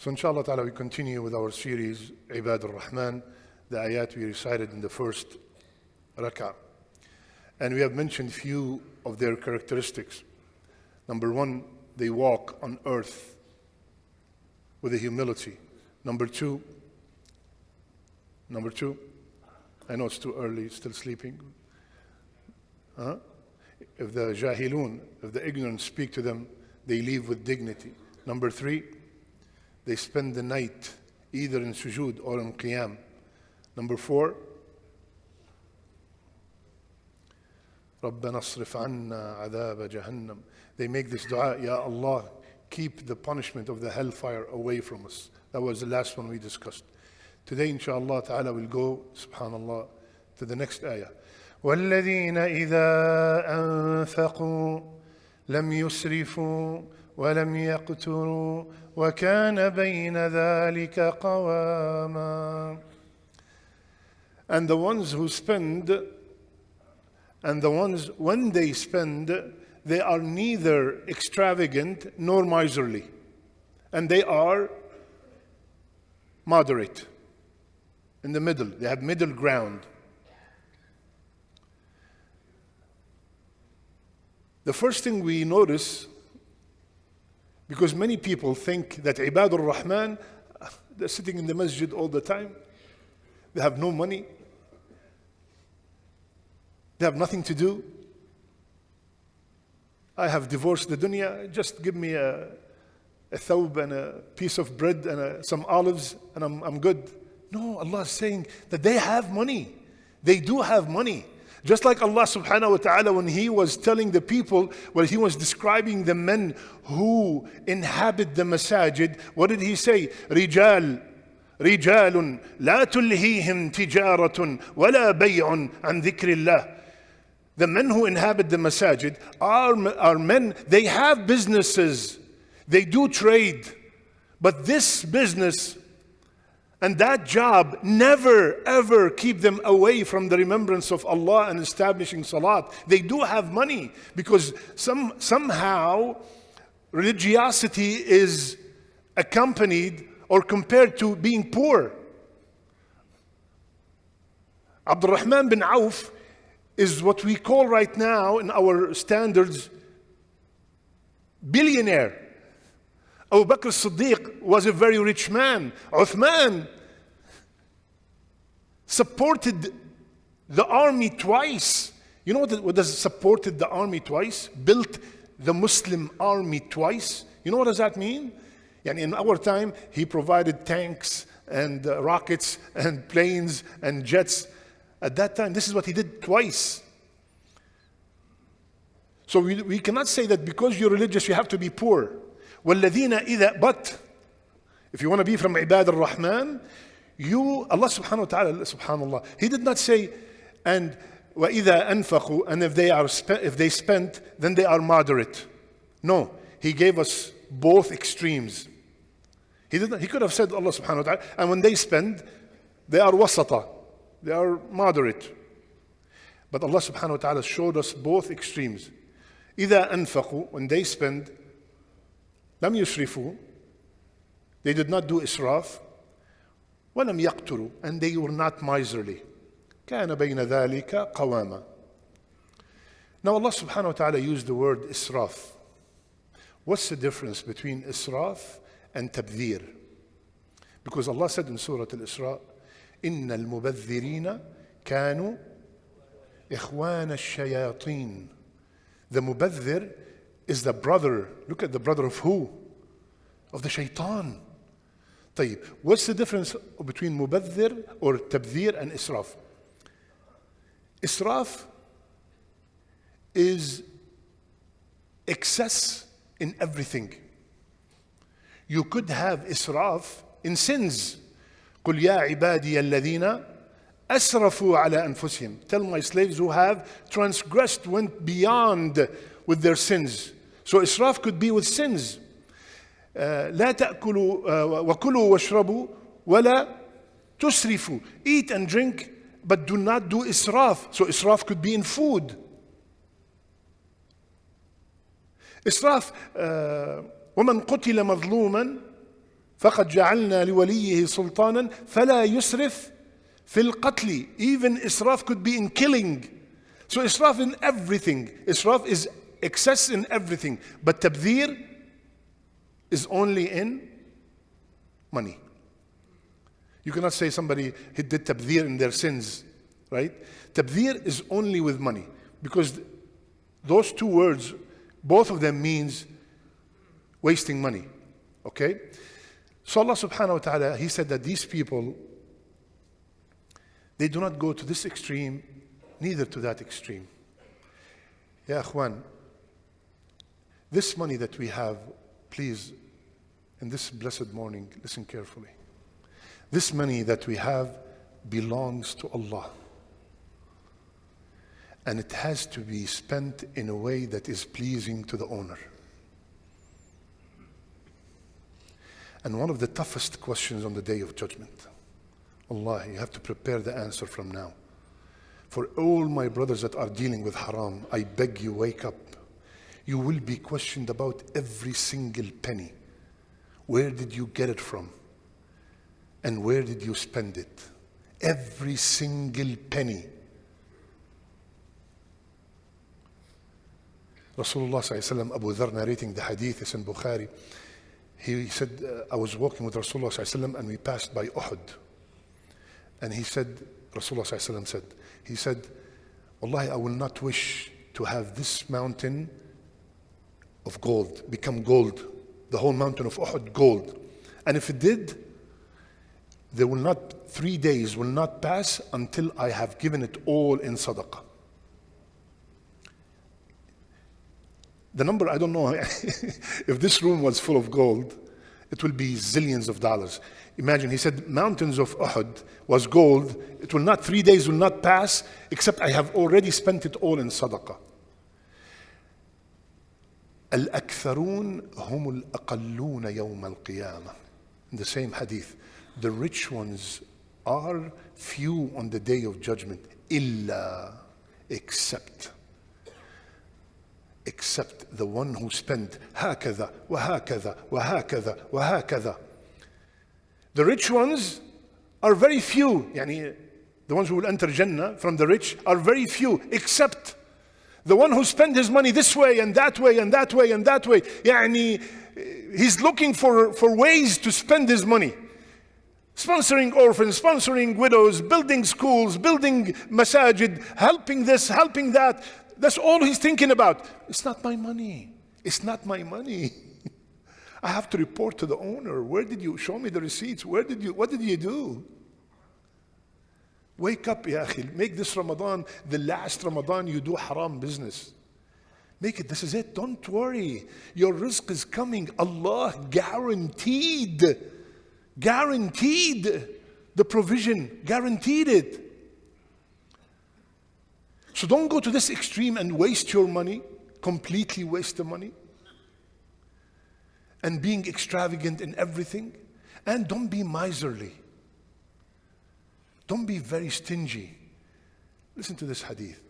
So inshallah ta'ala we continue with our series Ibadur Rahman, the ayat we recited in the first rak'ah. And we have mentioned few of their characteristics. Number one, they walk on earth with a humility. Number two, I know it's too early, still sleeping. If the jahilun, if the ignorant speak to them, they leave with dignity. Number three, they spend the night either in sujood or in qiyam. Number four, رَبَّنَا اصْرِفْ عَنَّا عَذَابَ جَهَنَّمَ. They make this dua, Ya Allah, keep the punishment of the hellfire away from us. That was the last one we discussed. Today, inshallah ta'ala, we'll go, subhanallah, to the next ayah. وَالَّذِينَ إِذَا أَنفَقُوا لَمْ يُسْرِفُوا وَلَمْ يَقْتُرُوا وَكَانَ بَيْنَ ذَلِكَ قَوَامًا. And the ones who spend, and the ones when they spend, they are neither extravagant nor miserly. And they are moderate, in the middle. They have middle ground. The first thing we notice, because many people think that Ibadur Rahman, they're sitting in the masjid all the time. They have no money. They have nothing to do. I have divorced the dunya. Just give me a thawb and a piece of bread and some olives and I'm good. No, Allah is saying that they have money. They do have money. Just like Allah subhanahu wa ta'ala, when He was telling the people, well, He was describing the men who inhabit the masajid, what did He say? رِجَالٌ لَا تُلْهِيهِمْ تِجَارَةٌ وَلَا بَيْعٌ عَنْ ذِكْرِ اللَّهِ. The men who inhabit the masajid are men, they have businesses, they do trade, but this business and that job never ever keep them away from the remembrance of Allah and establishing salat. They do have money because somehow religiosity is accompanied or compared to being poor. Rahman bin Auf is what we call right now in our standards billionaire. Abu Bakr as-Siddiq was a very rich man. Uthman supported the army twice. You know what does supported the army twice? Built the Muslim army twice. You know what does that mean? And in our time, he provided tanks and rockets and planes and jets. At that time, this is what he did twice. So we cannot say that because you're religious, you have to be poor. وَالَّذِينَ إِذَا. But if you want to be from Ibad al-Rahman, Allah subhanahu wa ta'ala, subhanallah, He did not say, and وَإِذَا أَنفَقُوا, and if they spent, then they are moderate. No, He gave us both extremes. He could have said, Allah subhanahu wa ta'ala, and when they spend, they are wasata, they are moderate. But Allah subhanahu wa ta'ala showed us both extremes. إِذَا أَنفَقُوا, when they spend, لم يسرفوا, they did not do israf. ولم يقتروا, and they were not miserly. كان بين ذلك قواما. Now Allah subhanahu wa ta'ala used the word israf. What's the difference between israf and tabdhir? Because Allah said in Surah Al-Isra, إن المبذرين كانوا إخوان الشياطين. The mubadhir is the brother. Look at the brother of who? Of the shaitan. طيب, what's the difference between mubadhir or tabdhir and israf? Israf is excess in everything. You could have israf in sins. قُلْ يَا عِبَادِيَ الَّذِينَ أَسْرَفُوا عَلَى أَنفُسِهِمْ. Tell my slaves who have transgressed, went beyond with their sins. So israf could be with sins. لا تأكلوا وكلوا واشربوا ولا تسرفوا. Eat and drink, but do not do israf. So israf could be in food. Israf ومن قتل مظلوما فقد جعلنا لوليه سلطانا فلا يسرف في القتل. Even israf could be in killing. So israf in everything. Israf is excess in everything. But tabdhir is only in money. You cannot say somebody he did tabdhir in their sins, right? Tabdhir is only with money, because those two words, both of them means wasting money, okay? So Allah subhanahu wa ta'ala, He said that these people, they do not go to this extreme, neither to that extreme. Ya akhwan, this money that we have, please, in this blessed morning, listen carefully. This money that we have belongs to Allah. And it has to be spent in a way that is pleasing to the owner. And one of the toughest questions on the Day of Judgment, Allah, you have to prepare the answer from now. For all my brothers that are dealing with haram, I beg you, wake up. You will be questioned about every single penny. Where did you get it from? And where did you spend it? Every single penny. Rasulullah sallallahu alaihi wasallam, Abu Dharr narrating the hadith, is in Bukhari. He said, I was walking with Rasulullah sallallahu alaihi wasallam and we passed by Uhud. And he said, Rasulullah sallallahu alaihi wasallam said, Wallahi, I will not wish to have this mountain of gold become gold. The whole mountain of Uhud gold. And if it did, 3 days will not pass until I have given it all in sadaqah. The number, I don't know, if this room was full of gold, it will be zillions of dollars. Imagine, he said, mountains of Uhud was gold. It will not, 3 days will not pass, except I have already spent it all in sadaqah. الأكثرون هم الأقلون يوم القيامة. In the same hadith, the rich ones are few on the Day of Judgment. إلا, except the one who spent هكذا وهكذا وهكذا وهكذا. The rich ones are very few. يعني the ones who will enter Jannah from the rich are very few, except the one who spent his money this way and that way and that way and that way. يعني he's looking for ways to spend his money. Sponsoring orphans, sponsoring widows, building schools, building masajid, helping this, helping that. That's all he's thinking about. It's not my money. It's not my money. I have to report to the owner. Where did you show me the receipts? What did you do? Wake up, ya akhi. Make this Ramadan the last Ramadan you do haram business. Make it, this is it. Don't worry. Your rizq is coming. Allah guaranteed the provision, guaranteed it. So don't go to this extreme and waste your money, completely waste the money, and being extravagant in everything. And don't be miserly. Don't be very stingy. Listen to this hadith.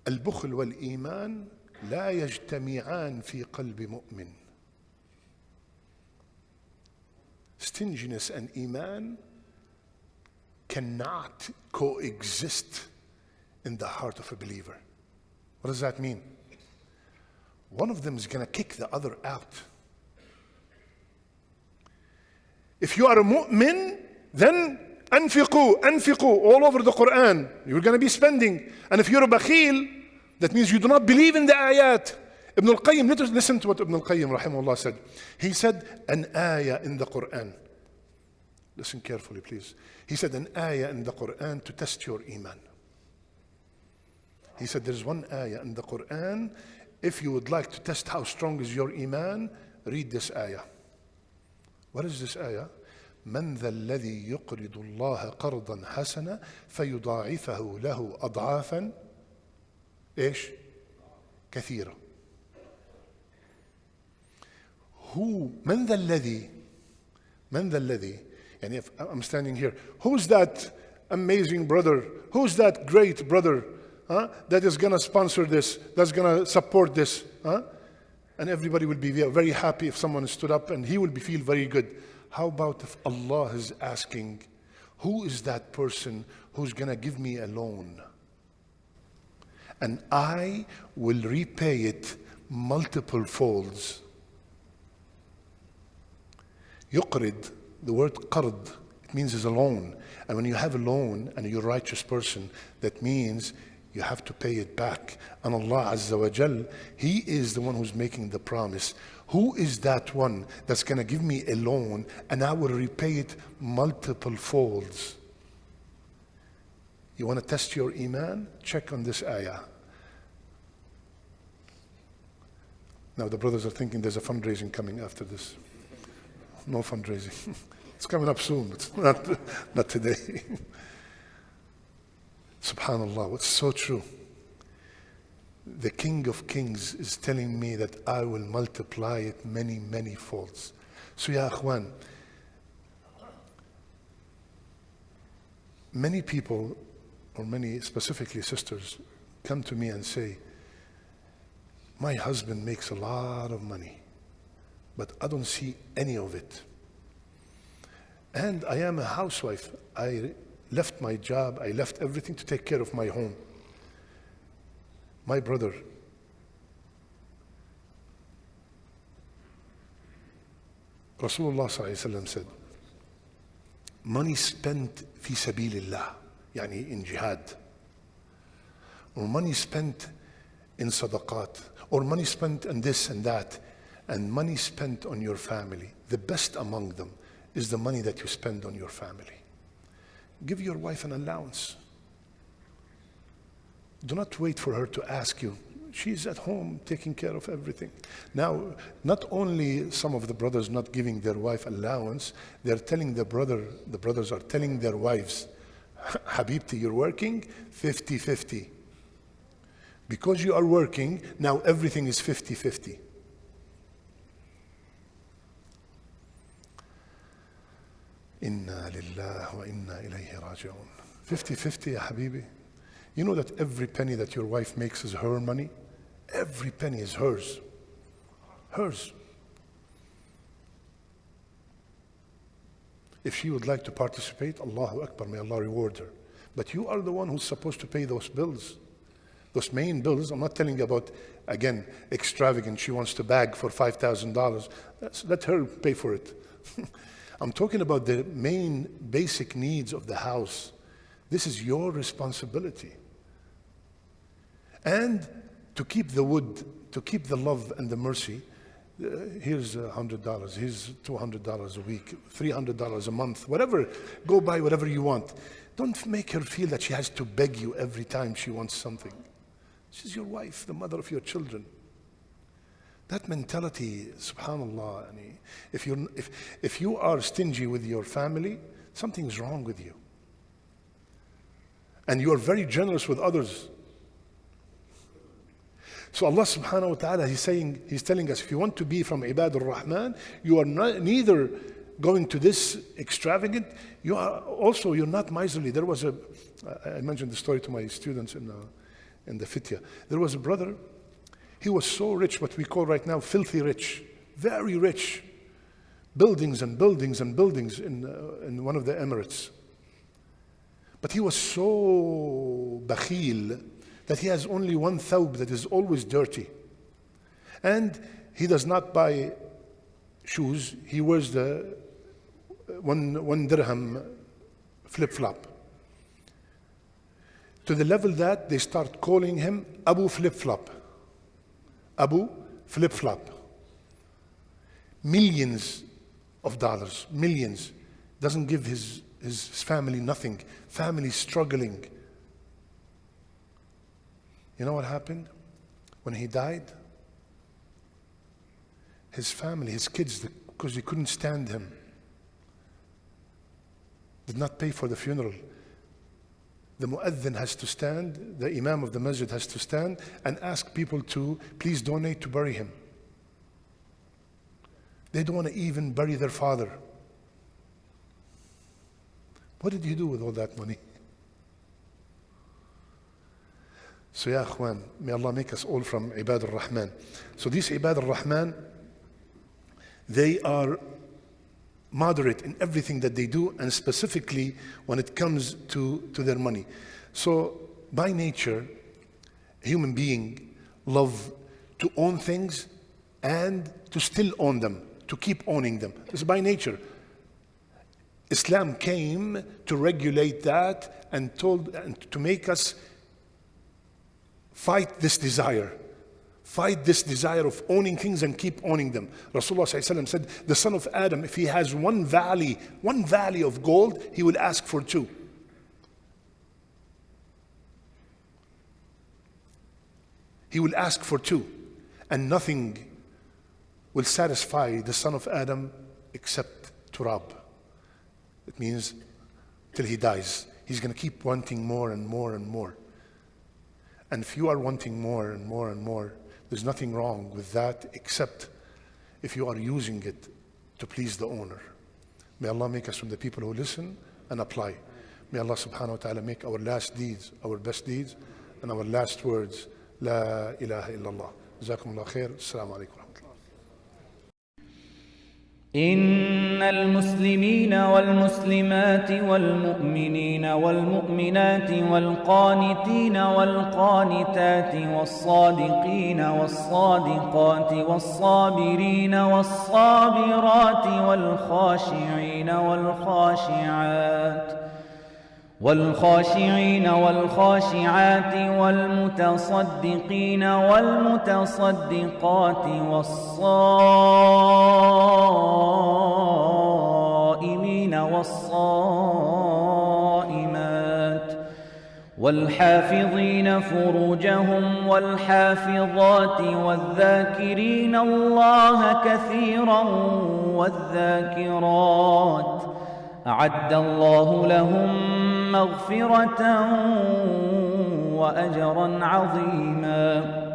البخل والإيمان لا يجتمعان في قلب مؤمن. Stinginess and Iman cannot coexist in the heart of a believer. What does that mean? One of them is going to kick the other out. If you are a mu'min, then anfiqu all over the Quran. You're going to be spending. And if you're a bakhil, that means you do not believe in the ayat. Ibn al-Qayyim, listen to what Ibn al-Qayyim rahimahullah said. He said an ayah in the Quran. Listen carefully, please. He said an ayah in the Quran to test your iman. He said there's one ayah in the Quran. If you would like to test how strong is your iman, read this ayah. What is this ayah? من ذا الذي يقرض الله قرضا حسنا فيضاعفه له أضعافا إيش؟ كثيرة. من ذا الذي يعني if I'm standing here, who's that amazing brother? Who's that great brother that is going to sponsor this, that's going to support this? and everybody will be very happy if someone stood up and he will feel very good. How about if Allah is asking, who is that person who's going to give me a loan? And I will repay it multiple folds. Yuqrid, the word qard, it means is a loan. And when you have a loan and you're a righteous person, that means you have to pay it back. And Allah Azza wa Jal, He is the one who's making the promise. Who is that one that's going to give me a loan and I will repay it multiple folds? You want to test your iman? Check on this ayah. Now the brothers are thinking there's a fundraising coming after this. No fundraising. It's coming up soon. It's not today. Subhanallah, it's so true. The King of Kings is telling me that I will multiply it many, many folds. So ya akhwan, many people, or many specifically sisters, come to me and say, my husband makes a lot of money, but I don't see any of it. And I am a housewife. I left my job, I left everything to take care of my home. My brother, Rasulullah ﷺ said, money spent fi sabilillah, yani in jihad, or money spent in sadaqat, or money spent on this and that, and money spent on your family. The best among them is the money that you spend on your family. Give your wife an allowance. Do not wait for her to ask you. She's at home taking care of everything. Now, not only some of the brothers not giving their wife allowance, they're telling the brothers are telling their wives, Habibti, you're working 50-50. Because you are working, now everything is 50-50. Inna lillah wa inna ilayhi raji'un. 50-50, ya habibi. You know that every penny that your wife makes is her money? Every penny is hers. Hers. If she would like to participate, Allahu Akbar, may Allah reward her. But you are the one who's supposed to pay those bills. Those main bills. I'm not telling you about, again, extravagant. She wants to bag for $5,000. Let her pay for it. I'm talking about the main basic needs of the house. This is your responsibility. And to keep the wood, to keep the love and the mercy, here's $100, here's $200 a week, $300 a month, whatever. Go buy whatever you want. Don't make her feel that she has to beg you every time she wants something. She's your wife, the mother of your children. That mentality, subhanallah, if you are stingy with your family, something's wrong with you. And you are very generous with others. So Allah subhanahu wa ta'ala, He's telling us, if you want to be from Ibadur Rahman, you are neither going to this extravagant, you're not miserly. I mentioned the story to my students in the fitya. There was a brother, he was so rich, what we call right now filthy rich, very rich, buildings and buildings and buildings in one of the Emirates. But he was so bakhil that he has only one thawb that is always dirty. And he does not buy shoes. He wears the one dirham flip-flop. To the level that they start calling him Abu Flip-Flop. Abu Flip-Flop. Millions of dollars, millions. Doesn't give his family nothing. Family struggling. You know what happened? When he died, his family, his kids, because they couldn't stand him, did not pay for the funeral. The mu'adhin has to stand, the imam of the masjid has to stand and ask people to please donate to bury him. They don't want to even bury their father. What did you do with all that money? So ya akhwan, may Allah make us all from Ibadur Rahman. So these Ibadur Rahman, they are moderate in everything that they do, and specifically when it comes to their money. So by nature, a human being love to own things and to still own them, to keep owning them. This is by nature. Islam came to regulate that and to make us fight this desire. Fight this desire of owning things and keep owning them. Rasulullah ﷺ said, the son of Adam, if he has one valley of gold, he will ask for two. He will ask for two. And nothing will satisfy the son of Adam except turab. It means till he dies. He's going to keep wanting more and more and more. And if you are wanting more and more and more, there's nothing wrong with that except if you are using it to please the owner. May Allah make us from the people who listen and apply. May Allah subhanahu wa ta'ala make our last deeds our best deeds and our last words La ilaha illallah. Jazakumullah khair. Assalamu alaikum. إن المسلمين والمسلمات والمؤمنين والمؤمنات والقانتين والقانتات والصادقين والصادقات والصابرين والصابرات والخاشعين والخاشعات والخاشعين والخاشعات والمتصدقين والمتصدقات والصائمين والصائمات والحافظين فروجهم والحافظات والذاكرين الله كثيرا والذاكرات أعد الله لهم مغفرة وأجرا عظيما.